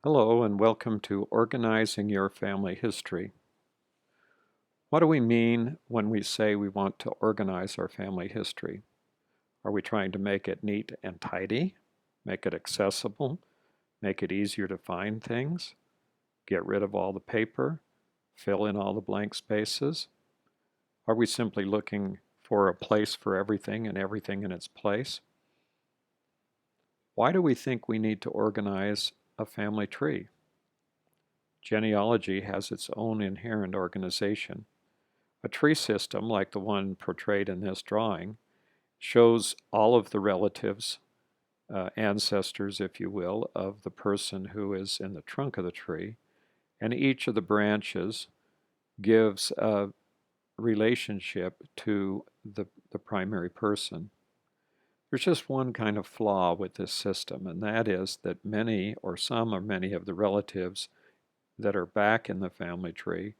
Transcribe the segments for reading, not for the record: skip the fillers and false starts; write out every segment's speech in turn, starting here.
Hello and welcome to Organizing Your Family History. What do we mean when we say we want to organize our family history? Are we trying to make it neat and tidy, make it accessible, make it easier to find things, get rid of all the paper, fill in all the blank spaces? Are we simply looking for a place for everything and everything in its place? Why do we think we need to organize a family tree? Genealogy has its own inherent organization. A tree system, like the one portrayed in this drawing, shows all of the relatives, ancestors, if you will, of the person who is in the trunk of the tree, and each of the branches gives a relationship to the primary person. There's just one kind of flaw with this system, and that is that many or some or many of the relatives that are back in the family tree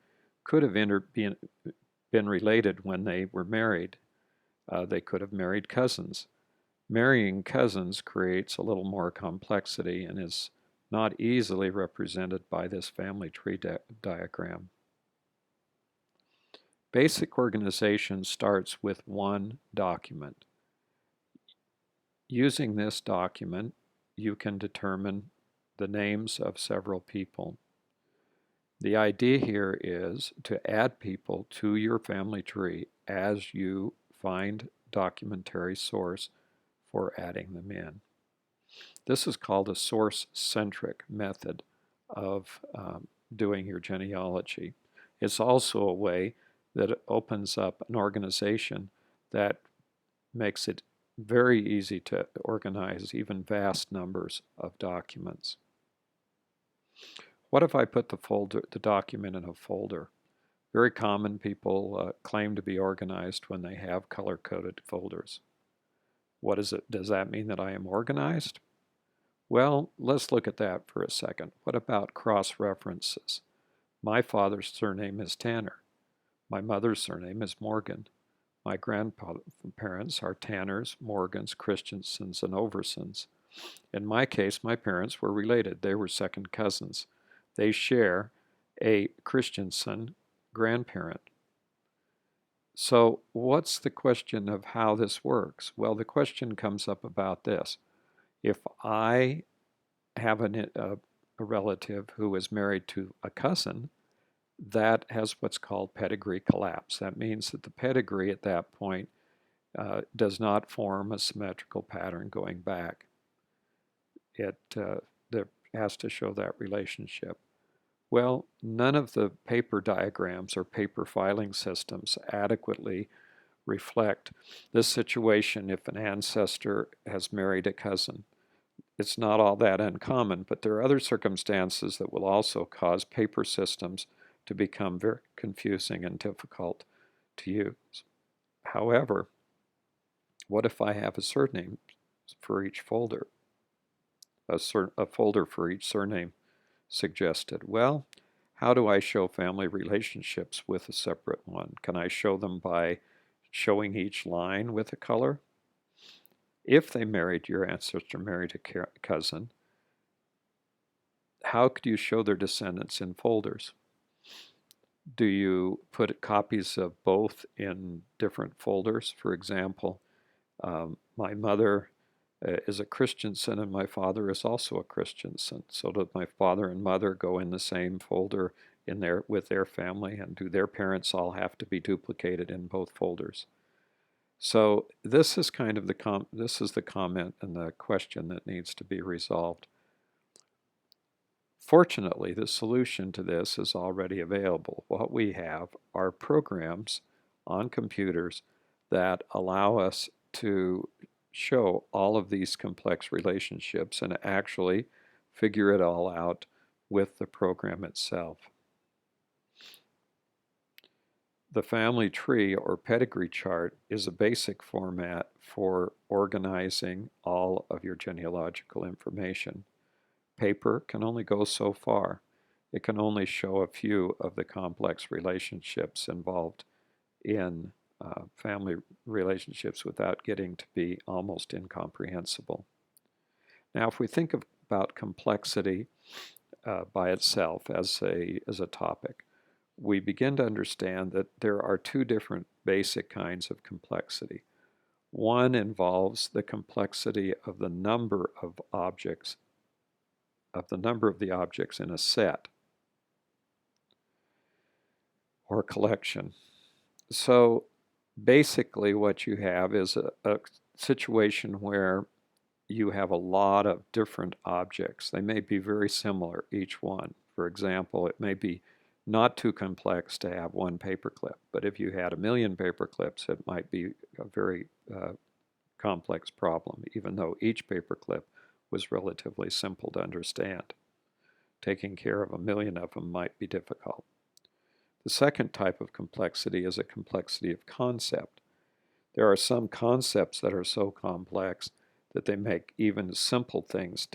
could have been related when they were married. They could have married cousins. Marrying cousins creates a little more complexity and is not easily represented by this family tree diagram. Basic organization starts with one document. Using this document, you can determine the names of several people. The idea here is to add people to your family tree as you find documentary source for adding them in. This is called a source-centric method of doing your genealogy. It's also a way that opens up an organization that makes it very easy to organize even vast numbers of documents. What if I put the document in a folder? Very common. People claim to be organized when they have color-coded folders. What is it? Does that mean that I am organized? Well, let's look at that for a second. What about cross-references? My father's surname is Tanner. My mother's surname is Morgan. My grandparents are Tanners, Morgans, Christensens, and Oversons. In my case, my parents were related. They were second cousins. They share a Christensen grandparent. So what's the question of how this works? Well, the question comes up about this. If I have a relative who is married to a cousin, that has what's called pedigree collapse. That means that the pedigree at that point does not form a symmetrical pattern going back. It has to show that relationship. Well, none of the paper diagrams or paper filing systems adequately reflect this situation if an ancestor has married a cousin. It's not all that uncommon, but there are other circumstances that will also cause paper systems to become very confusing and difficult to use. However, what if I have a surname for each folder? A folder for each surname suggested. Well, how do I show family relationships with a separate one? Can I show them by showing each line with a color? If your ancestor married a cousin, how could you show their descendants in folders? Do you put copies of both in different folders? For example, my mother is a Christensen and my father is also a Christensen. So do my father and mother go in the same folder with their family, and do their parents all have to be duplicated in both folders? So this is kind of the comment and the question that needs to be resolved. Fortunately, the solution to this is already available. What we have are programs on computers that allow us to show all of these complex relationships and actually figure it all out with the program itself. The family tree or pedigree chart is a basic format for organizing all of your genealogical information. Paper can only go so far. It can only show a few of the complex relationships involved in family relationships without getting to be almost incomprehensible. Now, if we think about complexity, by itself as a topic, we begin to understand that there are two different basic kinds of complexity. One involves the complexity of the number of objects, of the number of the objects in a set or collection. So basically what you have is a situation where you have a lot of different objects. They may be very similar, each one. For example, it may be not too complex to have one paperclip, but if you had 1,000,000 paperclips, it might be a very complex problem, even though each paperclip was relatively simple to understand. Taking care of 1,000,000 of them might be difficult. The second type of complexity is a complexity of concept. There are some concepts that are so complex that they make even simple things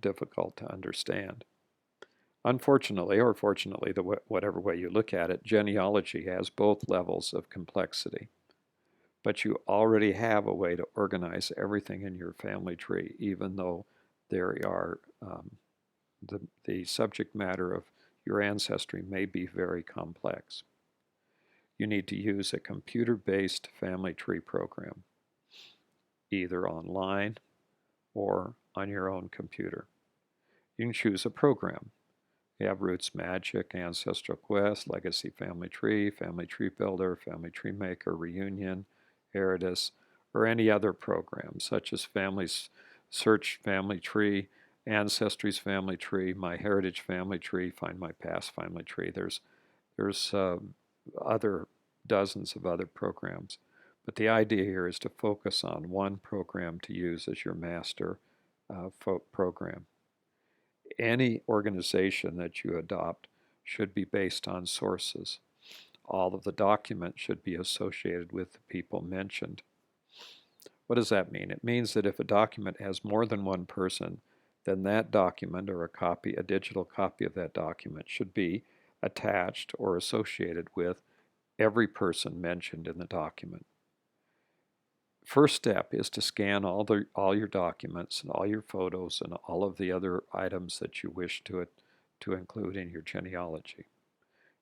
difficult to understand. Unfortunately, or fortunately, whatever way you look at it, genealogy has both levels of complexity. But you already have a way to organize everything in your family tree, even though there are the subject matter of your ancestry may be very complex. You need to use a computer-based family tree program, either online or on your own computer. You can choose a program. You have Roots Magic, Ancestral Quest, Legacy Family Tree Builder, Family Tree Maker, Reunion, Heredis, or any other program such as Family Search Family Tree, Ancestry's Family Tree, My Heritage Family Tree, Find My Past Family Tree. There's other dozens of other programs. But the idea here is to focus on one program to use as your master program. Any organization that you adopt should be based on sources. All of the documents should be associated with the people mentioned. What does that mean? It means that if a document has more than one person, then that document or a digital copy of that document should be attached or associated with every person mentioned in the document. First step is to scan all your documents and all your photos and all of the other items that you wish to include in your genealogy.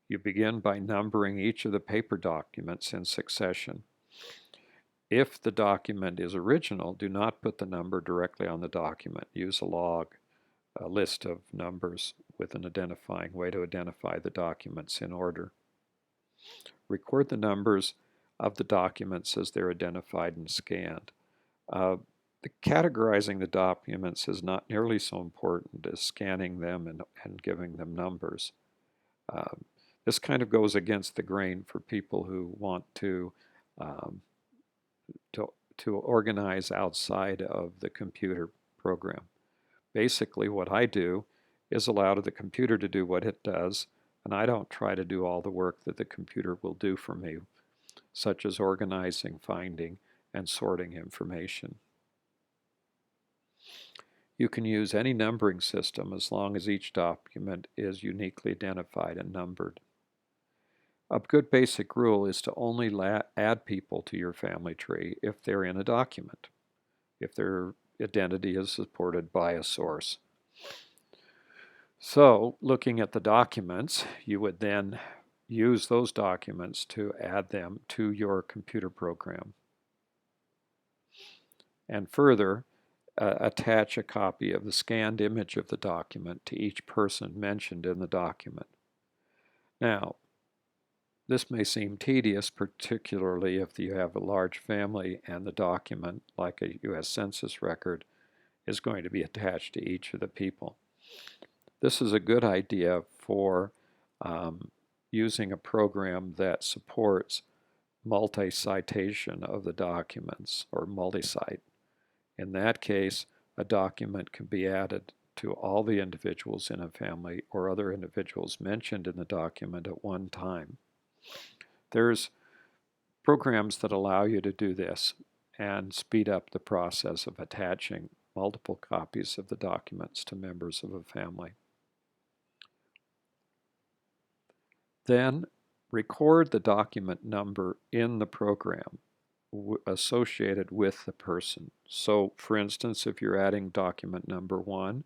You begin by numbering each of the paper documents in succession. If the document is original, do not put the number directly on the document. Use a log, a list of numbers with an identifying way to identify the documents in order. Record the numbers of the documents as they're identified and scanned. Categorizing the documents is not nearly so important as scanning them and giving them numbers. This kind of goes against the grain for people who want to organize outside of the computer program. Basically, what I do is allow the computer to do what it does, and I don't try to do all the work that the computer will do for me, such as organizing, finding, and sorting information. You can use any numbering system as long as each document is uniquely identified and numbered. A good basic rule is to only add people to your family tree if they're in a document, if their identity is supported by a source. So, looking at the documents, you would then use those documents to add them to your computer program. And further, attach a copy of the scanned image of the document to each person mentioned in the document. Now, this may seem tedious, particularly if you have a large family and the document, like a U.S. Census record, is going to be attached to each of the people. This is a good idea for using a program that supports multi-citation of the documents, or multi-cite. In that case, a document can be added to all the individuals in a family or other individuals mentioned in the document at one time. There's programs that allow you to do this and speed up the process of attaching multiple copies of the documents to members of a family. Then record the document number in the program associated with the person. So, for instance, if you're adding document number 1,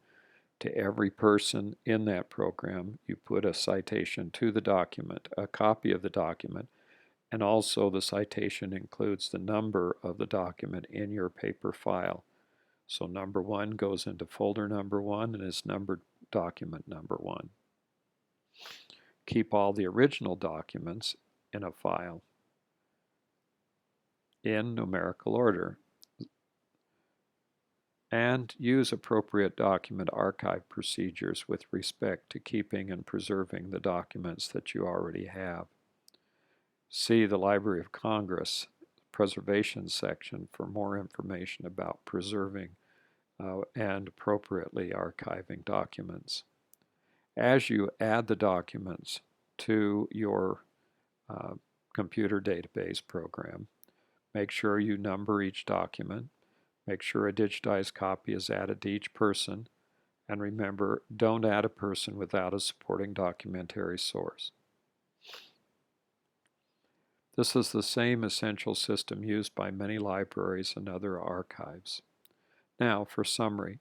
To every person in that program, you put a citation to the document, a copy of the document, and also the citation includes the number of the document in your paper file. So number 1 goes into folder number 1 and is numbered document number 1. Keep all the original documents in a file in numerical order, and use appropriate document archive procedures with respect to keeping and preserving the documents that you already have. See the Library of Congress preservation section for more information about preserving and appropriately archiving documents. As you add the documents to your computer database program, make sure you number each document, make sure a digitized copy is added to each person, and remember, don't add a person without a supporting documentary source. This is the same essential system used by many libraries and other archives. Now, for summary,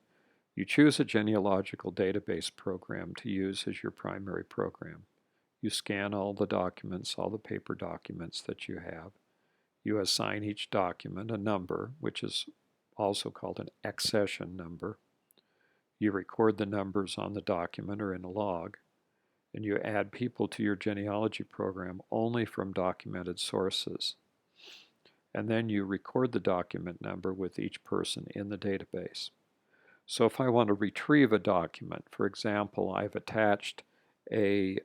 you choose a genealogical database program to use as your primary program. You scan all the documents, all the paper documents that you have. You assign each document a number, which is also called an accession number. You record the numbers on the document or in a log, and you add people to your genealogy program only from documented sources. And then you record the document number with each person in the database. So if I want to retrieve a document, for example, I've attached a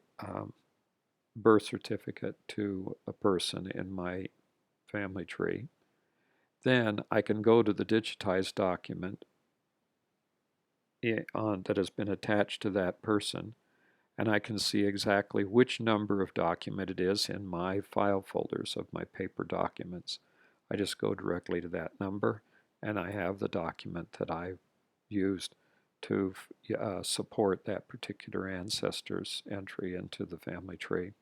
birth certificate to a person in my family tree, then I can go to the digitized document that has been attached to that person, and I can see exactly which number of document it is in my file folders of my paper documents. I just go directly to that number, and I have the document that I used to support that particular ancestor's entry into the family tree.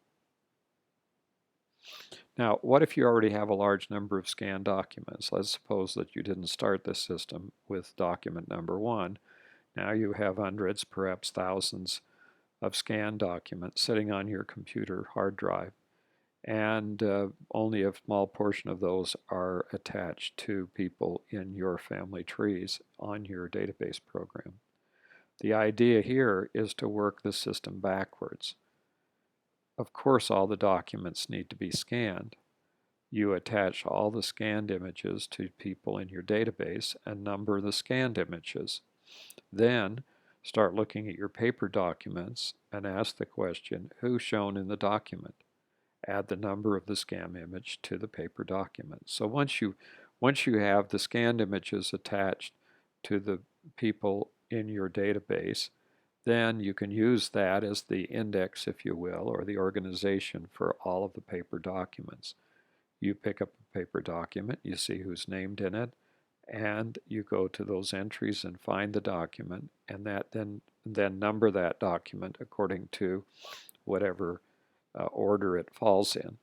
Now, what if you already have a large number of scanned documents? Let's suppose that you didn't start this system with document number 1. Now you have hundreds, perhaps thousands of scanned documents sitting on your computer hard drive, and only a small portion of those are attached to people in your family trees on your database program. The idea here is to work the system backwards. Of course, all the documents need to be scanned. You attach all the scanned images to people in your database and number the scanned images. Then start looking at your paper documents and ask the question, who's shown in the document? Add the number of the scan image to the paper document. So once you have the scanned images attached to the people in your database, then you can use that as the index, if you will, or the organization for all of the paper documents. You pick up a paper document, you see who's named in it, and you go to those entries and find the document, and that then number that document according to whatever order it falls in.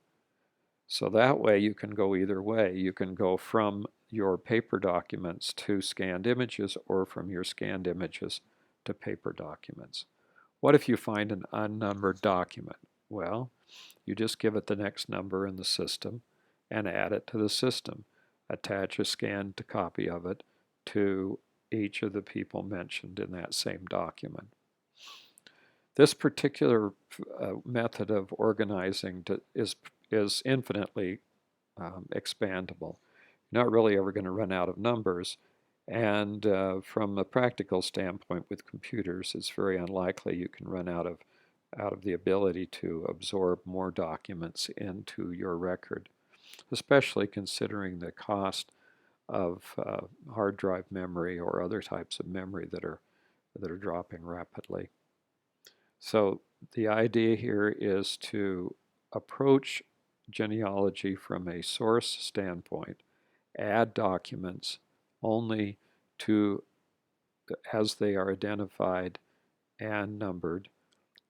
So that way you can go either way. You can go from your paper documents to scanned images, or from your scanned images to paper documents. What if you find an unnumbered document? Well, you just give it the next number in the system and add it to the system. Attach a scanned copy of it to each of the people mentioned in that same document. This particular method of organizing is infinitely expandable. You're not really ever going to run out of numbers, and from a practical standpoint with computers, it's very unlikely you can run out of the ability to absorb more documents into your record, especially considering the cost of hard drive memory or other types of memory that are dropping rapidly. So the idea here is to approach genealogy from a source standpoint, add documents only to as they are identified and numbered,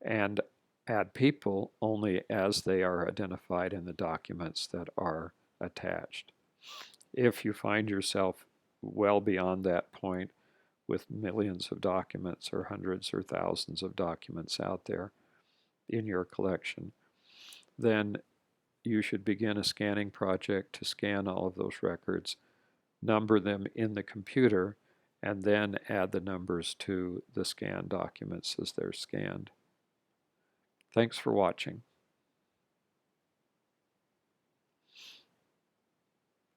and add people only as they are identified in the documents that are attached. If you find yourself well beyond that point, with millions of documents or hundreds or thousands of documents out there in your collection, then you should begin a scanning project to scan all of those records, number them in the computer, and then add the numbers to the scanned documents as they're scanned. Thanks for watching.